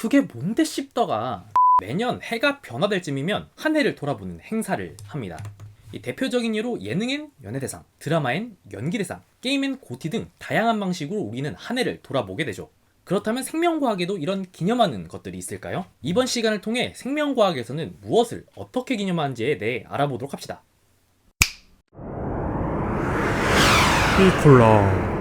그게 뭔데 씹더가 매년 해가 변화될 쯤이면 한 해를 돌아보는 행사를 합니다. 이 대표적인 예로 예능엔 연예대상, 드라마엔 연기대상, 게임엔 고티 등 다양한 방식으로 우리는 한 해를 돌아보게 되죠. 그렇다면 생명과학에도 이런 기념하는 것들이 있을까요? 이번 시간을 통해 생명과학에서는 무엇을 어떻게 기념하는지에 대해 알아보도록 합시다. 피콜라.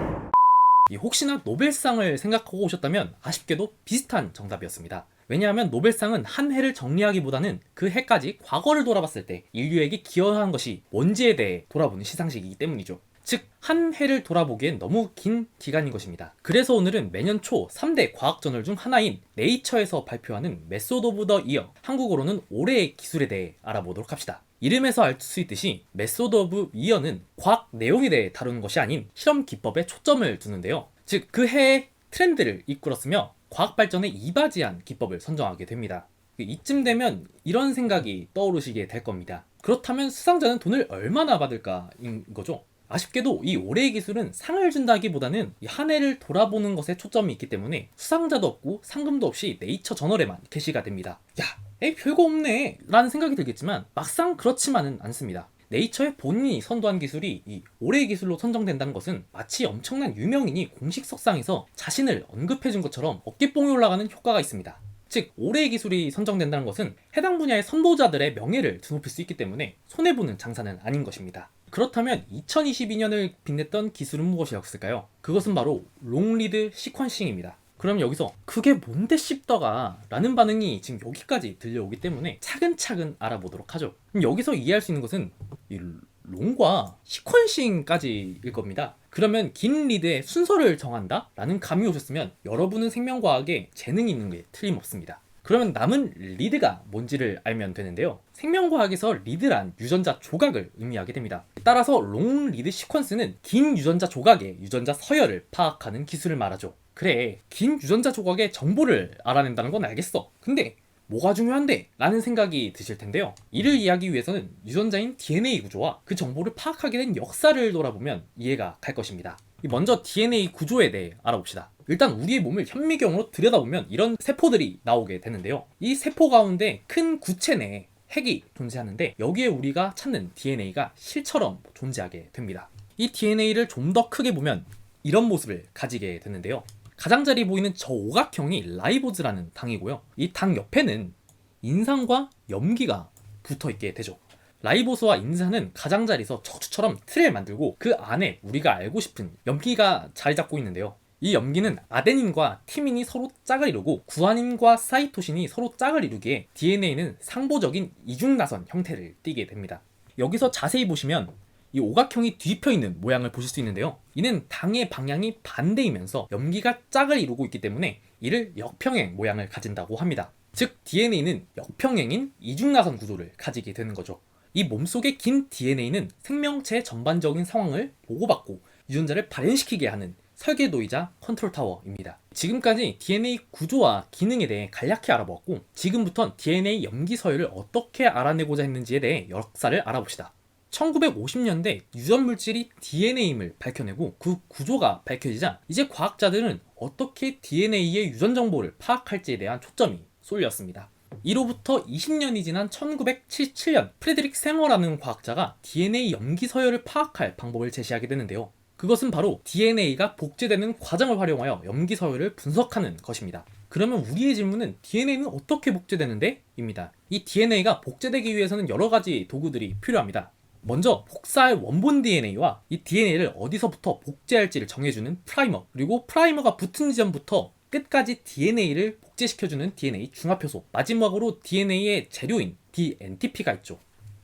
혹시나 노벨상을 생각하고 오셨다면 아쉽게도 비슷한 정답이었습니다. 왜냐하면 노벨상은 한 해를 정리하기보다는 그 해까지 과거를 돌아봤을 때 인류에게 기여한 것이 뭔지에 대해 돌아보는 시상식이기 때문이죠. 즉, 한 해를 돌아보기엔 너무 긴 기간인 것입니다. 그래서 오늘은 매년 초 3대 과학저널 중 하나인 네이처에서 발표하는 메소드 오브 더 이어, 한국어로는 올해의 기술에 대해 알아보도록 합시다. 이름에서 알 수 있듯이 메소드 오브 이어는 과학 내용에 대해 다루는 것이 아닌 실험 기법에 초점을 두는데요. 즉, 그 해의 트렌드를 이끌었으며 과학 발전에 이바지한 기법을 선정하게 됩니다. 이쯤 되면 이런 생각이 떠오르시게 될 겁니다. 그렇다면 수상자는 돈을 얼마나 받을까인 거죠. 아쉽게도 이 올해의 기술은 상을 준다기보다는 이 한 해를 돌아보는 것에 초점이 있기 때문에 수상자도 없고 상금도 없이 네이처 저널에만 게시가 됩니다. 야, 에이 별거 없네 라는 생각이 들겠지만 막상 그렇지만은 않습니다. 네이처의 본인이 선도한 기술이 이 올해의 기술로 선정된다는 것은 마치 엄청난 유명인이 공식 석상에서 자신을 언급해준 것처럼 어깨뽕이 올라가는 효과가 있습니다. 즉, 올해의 기술이 선정된다는 것은 해당 분야의 선도자들의 명예를 드높일 수 있기 때문에 손해보는 장사는 아닌 것입니다. 그렇다면 2022년을 빛냈던 기술은 무엇이었을까요? 그것은 바로 롱리드 시퀀싱입니다. 그럼 여기서 그게 뭔데 씹더가 라는 반응이 지금 여기까지 들려오기 때문에 차근차근 알아보도록 하죠. 그럼 여기서 이해할 수 있는 것은 이 롱과 시퀀싱까지일 겁니다. 그러면 긴 리드의 순서를 정한다? 라는 감이 오셨으면 여러분은 생명과학에 재능이 있는 게 틀림없습니다. 그러면 남은 리드가 뭔지를 알면 되는데요. 생명과학에서 리드란 유전자 조각을 의미하게 됩니다. 따라서 롱 리드 시퀀스는 긴 유전자 조각의 유전자 서열을 파악하는 기술을 말하죠. 그래, 긴 유전자 조각의 정보를 알아낸다는 건 알겠어. 근데 뭐가 중요한데? 라는 생각이 드실 텐데요. 이를 이해하기 위해서는 유전자인 DNA 구조와 그 정보를 파악하게 된 역사를 돌아보면 이해가 갈 것입니다. 먼저 DNA 구조에 대해 알아봅시다. 일단 우리의 몸을 현미경으로 들여다보면 이런 세포들이 나오게 되는데요. 이 세포 가운데 큰 구체 내에 핵이 존재하는데 여기에 우리가 찾는 DNA가 실처럼 존재하게 됩니다. 이 DNA를 좀 더 크게 보면 이런 모습을 가지게 되는데요. 가장자리 보이는 저 오각형이 라이보즈라는 당이고요. 이 당 옆에는 인산과 염기가 붙어있게 되죠. 라이보스와 인산은 가장자리에서 척추처럼 틀을 만들고 그 안에 우리가 알고 싶은 염기가 자리 잡고 있는데요. 이 염기는 아데닌과 티민이 서로 짝을 이루고 구아닌과 사이토신이 서로 짝을 이루기에 DNA는 상보적인 이중나선 형태를 띠게 됩니다. 여기서 자세히 보시면 이 오각형이 뒤집혀 있는 모양을 보실 수 있는데요. 이는 당의 방향이 반대이면서 염기가 짝을 이루고 있기 때문에 이를 역평행 모양을 가진다고 합니다. 즉, DNA는 역평행인 이중나선 구조를 가지게 되는 거죠. 이 몸속의 긴 DNA는 생명체의 전반적인 상황을 보고받고 유전자를 발현시키게 하는 설계도이자 컨트롤 타워입니다. 지금까지 DNA 구조와 기능에 대해 간략히 알아보았고, 지금부턴 DNA 염기 서열을 어떻게 알아내고자 했는지에 대해 역사를 알아봅시다. 1950년대 유전 물질이 DNA임을 밝혀내고 그 구조가 밝혀지자 이제 과학자들은 어떻게 DNA의 유전 정보를 파악할지에 대한 초점이 쏠렸습니다. 이로부터 20년이 지난 1977년 프레드릭 생어라는 과학자가 DNA 염기 서열을 파악할 방법을 제시하게 되는데요. 그것은 바로 DNA가 복제되는 과정을 활용하여 염기 서열을 분석하는 것입니다. 그러면 우리의 질문은 DNA는 어떻게 복제되는데? 입니다. 이 DNA가 복제되기 위해서는 여러 가지 도구들이 필요합니다. 먼저 복사할 원본 DNA와 이 DNA를 어디서부터 복제할지를 정해주는 프라이머, 그리고 프라이머가 붙은 지점부터 끝까지 DNA를 복제시켜주는 DNA 중합효소, 마지막으로 DNA의 재료인 DNTP가 있죠.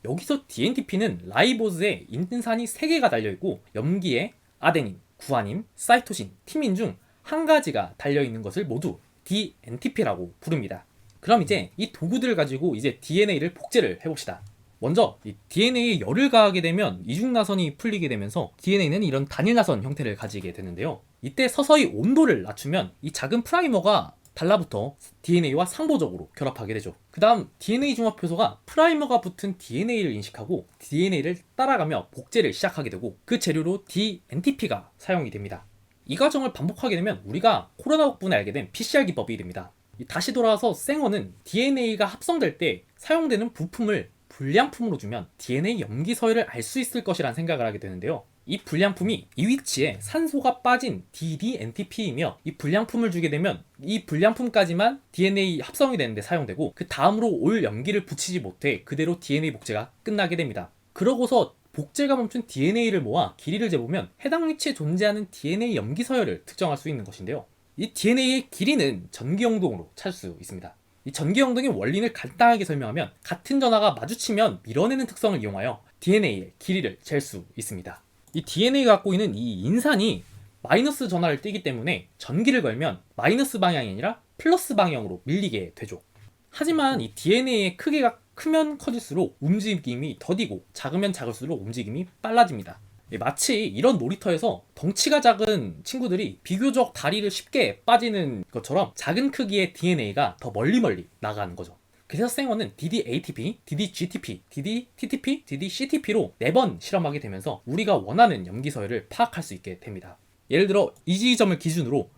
여기서 DNTP는 라이보즈에 인산이 3개가 달려있고 염기에 아데닌, 구아닌, 사이토신, 티민 중 한 가지가 달려있는 것을 모두 DNTP라고 부릅니다. 그럼 이제 이 도구들을 가지고 이제 DNA를 복제를 해봅시다. 먼저 이 DNA에 열을 가하게 되면 이중나선이 풀리게 되면서 DNA는 이런 단일나선 형태를 가지게 되는데요. 이때 서서히 온도를 낮추면 이 작은 프라이머가 달라붙어 DNA와 상보적으로 결합하게 되죠. 그 다음 DNA 중합효소가 프라이머가 붙은 DNA를 인식하고 DNA를 따라가며 복제를 시작하게 되고 그 재료로 DNTP가 사용이 됩니다. 이 과정을 반복하게 되면 우리가 코로나 덕분에 알게 된 PCR 기법이 됩니다. 다시 돌아와서 생어는 DNA가 합성될 때 사용되는 부품을 불량품으로 주면 DNA 염기 서열을 알 수 있을 것이란 생각을 하게 되는데요. 이 불량품이 이 위치에 산소가 빠진 DDNTP이며, 이 불량품을 주게 되면 이 불량품까지만 DNA 합성이 되는데 사용되고, 그 다음으로 올 염기를 붙이지 못해 그대로 DNA 복제가 끝나게 됩니다. 그러고서 복제가 멈춘 DNA를 모아 길이를 재보면 해당 위치에 존재하는 DNA 염기 서열을 특정할 수 있는 것인데요. 이 DNA의 길이는 전기영동으로 찾을 수 있습니다. 이 전기영동의 원리를 간단하게 설명하면, 같은 전하가 마주치면 밀어내는 특성을 이용하여 DNA의 길이를 잴 수 있습니다. 이 DNA가 갖고 있는 이 인산이 마이너스 전하를 띠기 때문에 전기를 걸면 마이너스 방향이 아니라 플러스 방향으로 밀리게 되죠. 하지만 이 DNA의 크기가 크면 커질수록 움직임이 더디고 작으면 작을수록 움직임이 빨라집니다. 마치 이런 놀이터에서 덩치가 작은 친구들이 비교적 다리를 쉽게 빠지는 것처럼 작은 크기의 DNA가 더 멀리 나가는 거죠. 그래서 생어는 DDATP, DDGTP, DDTTP, DDCTP로 4번 실험하게 되면서 우리가 원하는 염기 서열을 파악할 수 있게 됩니다. 예를 들어 이 지점을 기준으로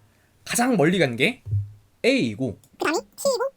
가장 멀리 간 게 A이고, 그 다음이 C이고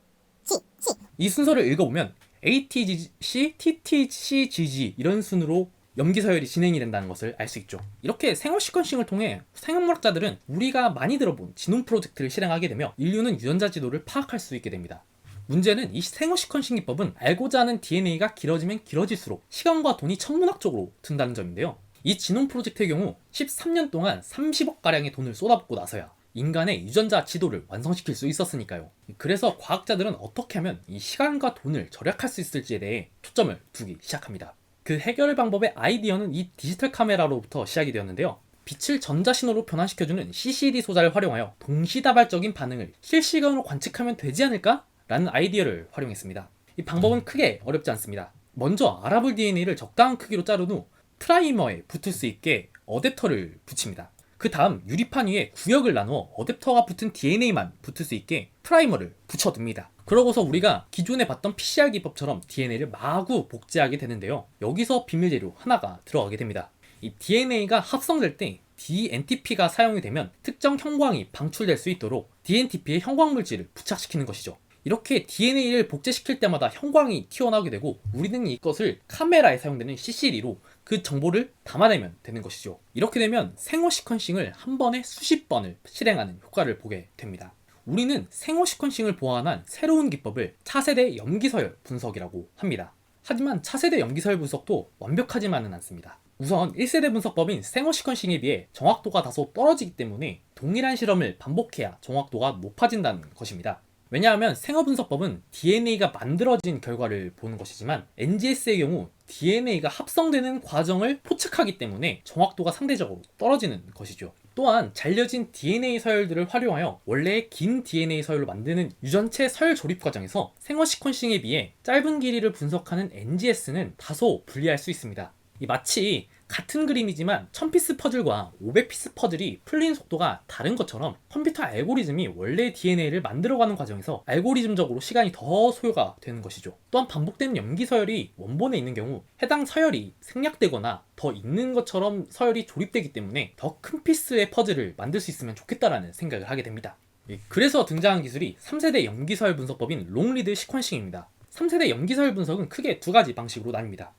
C. 이 순서를 읽어보면 ATGC, TTCGG 이런 순으로 염기 서열이 진행이 된다는 것을 알 수 있죠. 이렇게 생어 시퀀싱을 통해 생物학자들은 우리가 많이 들어본 지놈 프로젝트를 실행하게 되며 인류는 유전자 지도를 파악할 수 있게 됩니다. 문제는 이 생어 시퀀싱 기법은 알고자 하는 DNA가 길어지면 길어질수록 시간과 돈이 천문학적으로 든다는 점인데요. 이 지놈 프로젝트의 경우 13년 동안 30억가량의 돈을 쏟아붓고 나서야 인간의 유전자 지도를 완성시킬 수 있었으니까요. 그래서 과학자들은 어떻게 하면 이 시간과 돈을 절약할 수 있을지에 대해 초점을 두기 시작합니다. 그 해결 방법의 아이디어는 이 디지털 카메라로부터 시작이 되었는데요. 빛을 전자신호로 변환시켜주는 CCD 소자를 활용하여 동시다발적인 반응을 실시간으로 관측하면 되지 않을까? 라는 아이디어를 활용했습니다. 이 방법은 크게 어렵지 않습니다. 먼저 알아볼 DNA를 적당한 크기로 자른 후 프라이머에 붙을 수 있게 어댑터를 붙입니다. 그 다음 유리판 위에 구역을 나누어 어댑터가 붙은 DNA만 붙을 수 있게 프라이머를 붙여둡니다. 그러고서 우리가 기존에 봤던 PCR 기법처럼 DNA를 마구 복제하게 되는데요. 여기서 비밀재료 하나가 들어가게 됩니다. 이 DNA가 합성될 때 DNTP가 사용이 되면 특정 형광이 방출될 수 있도록 DNTP의 형광물질을 부착시키는 것이죠. 이렇게 DNA를 복제시킬 때마다 형광이 튀어나오게 되고, 우리는 이것을 카메라에 사용되는 CCD로 그 정보를 담아내면 되는 것이죠. 이렇게 되면 생어 시퀀싱을 한 번에 수십 번을 실행하는 효과를 보게 됩니다. 우리는 생어 시퀀싱을 보완한 새로운 기법을 차세대 염기서열 분석이라고 합니다. 하지만 차세대 염기서열 분석도 완벽하지만은 않습니다. 우선 1세대 분석법인 생어 시퀀싱에 비해 정확도가 다소 떨어지기 때문에 동일한 실험을 반복해야 정확도가 높아진다는 것입니다. 왜냐하면 생어 분석법은 DNA가 만들어진 결과를 보는 것이지만 NGS의 경우 DNA가 합성되는 과정을 포착하기 때문에 정확도가 상대적으로 떨어지는 것이죠. 또한 잘려진 DNA 서열들을 활용하여 원래의 긴 DNA 서열로 만드는 유전체 서열 조립 과정에서 생어 시퀀싱에 비해 짧은 길이를 분석하는 NGS는 다소 불리할 수 있습니다. 마치 같은 그림이지만 1000피스 퍼즐과 500피스 퍼즐이 풀리는 속도가 다른 것처럼 컴퓨터 알고리즘이 원래의 DNA를 만들어가는 과정에서 알고리즘적으로 시간이 더 소요가 되는 것이죠. 또한 반복되는 염기 서열이 원본에 있는 경우 해당 서열이 생략되거나 더 있는 것처럼 서열이 조립되기 때문에 더 큰 피스의 퍼즐을 만들 수 있으면 좋겠다라는 생각을 하게 됩니다. 그래서 등장한 기술이 3세대 염기 서열 분석법인 롱리드 시퀀싱입니다. 3세대 염기 서열 분석은 크게 두 가지 방식으로 나뉩니다.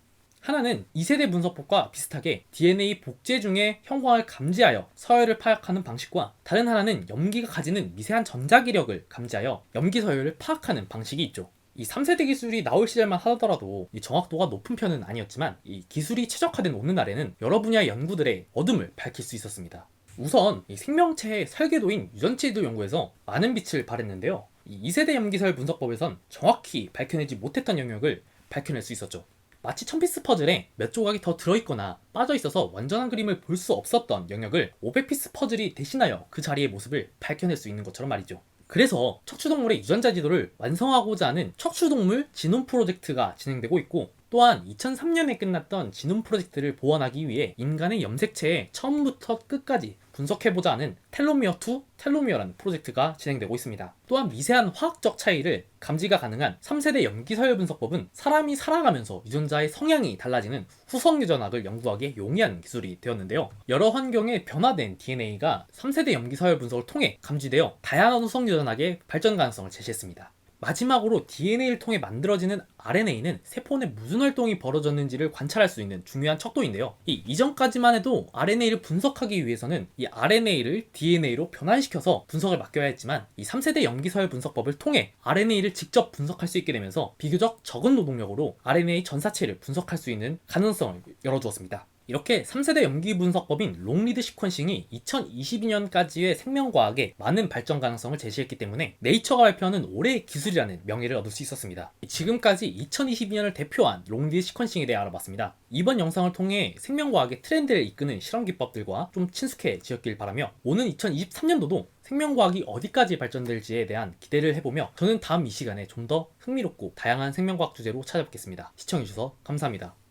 하나는 2세대 분석법과 비슷하게 DNA 복제 중에 형광을 감지하여 서열을 파악하는 방식과, 다른 하나는 염기가 가지는 미세한 전자기력을 감지하여 염기 서열을 파악하는 방식이 있죠. 이 3세대 기술이 나올 시절만 하더라도 이 정확도가 높은 편은 아니었지만, 이 기술이 최적화된 오늘날에는 여러 분야의 연구들의 어둠을 밝힐 수 있었습니다. 우선 이 생명체의 설계도인 유전체지도 연구에서 많은 빛을 발했는데요. 이 2세대 염기서열 분석법에선 정확히 밝혀내지 못했던 영역을 밝혀낼 수 있었죠. 마치 1000피스 퍼즐에 몇 조각이 더 들어있거나 빠져있어서 완전한 그림을 볼 수 없었던 영역을 500피스 퍼즐이 대신하여 그 자리의 모습을 밝혀낼 수 있는 것처럼 말이죠. 그래서 척추동물의 유전자 지도를 완성하고자 하는 척추동물 지놈 프로젝트가 진행되고 있고, 또한 2003년에 끝났던 지놈 프로젝트를 보완하기 위해 인간의 염색체에 처음부터 끝까지 분석해보자 하는 텔로미어 투 텔로미어라는 프로젝트가 진행되고 있습니다. 또한 미세한 화학적 차이를 감지가 가능한 3세대 염기서열 분석법은 사람이 살아가면서 유전자의 성향이 달라지는 후성 유전학을 연구하기에 용이한 기술이 되었는데요. 여러 환경에 변화된 DNA가 3세대 염기서열 분석을 통해 감지되어 다양한 후성 유전학의 발전 가능성을 제시했습니다. 마지막으로 DNA를 통해 만들어지는 RNA는 세포 내 무슨 활동이 벌어졌는지를 관찰할 수 있는 중요한 척도인데요. 이 이전까지만 해도 RNA를 분석하기 위해서는 이 RNA를 DNA로 변환시켜서 분석을 맡겨야 했지만 이 3세대 염기서열 분석법을 통해 RNA를 직접 분석할 수 있게 되면서 비교적 적은 노동력으로 RNA 전사체를 분석할 수 있는 가능성을 열어주었습니다. 이렇게 3세대 염기 분석법인 롱리드 시퀀싱이 2022년까지의 생명과학에 많은 발전 가능성을 제시했기 때문에 네이처가 발표하는 올해의 기술이라는 명예를 얻을 수 있었습니다. 지금까지 2022년을 대표한 롱리드 시퀀싱에 대해 알아봤습니다. 이번 영상을 통해 생명과학의 트렌드를 이끄는 실험 기법들과 좀 친숙해지었길 바라며 오는 2023년도도 생명과학이 어디까지 발전될지에 대한 기대를 해보며 저는 다음 이 시간에 좀 더 흥미롭고 다양한 생명과학 주제로 찾아뵙겠습니다. 시청해주셔서 감사합니다.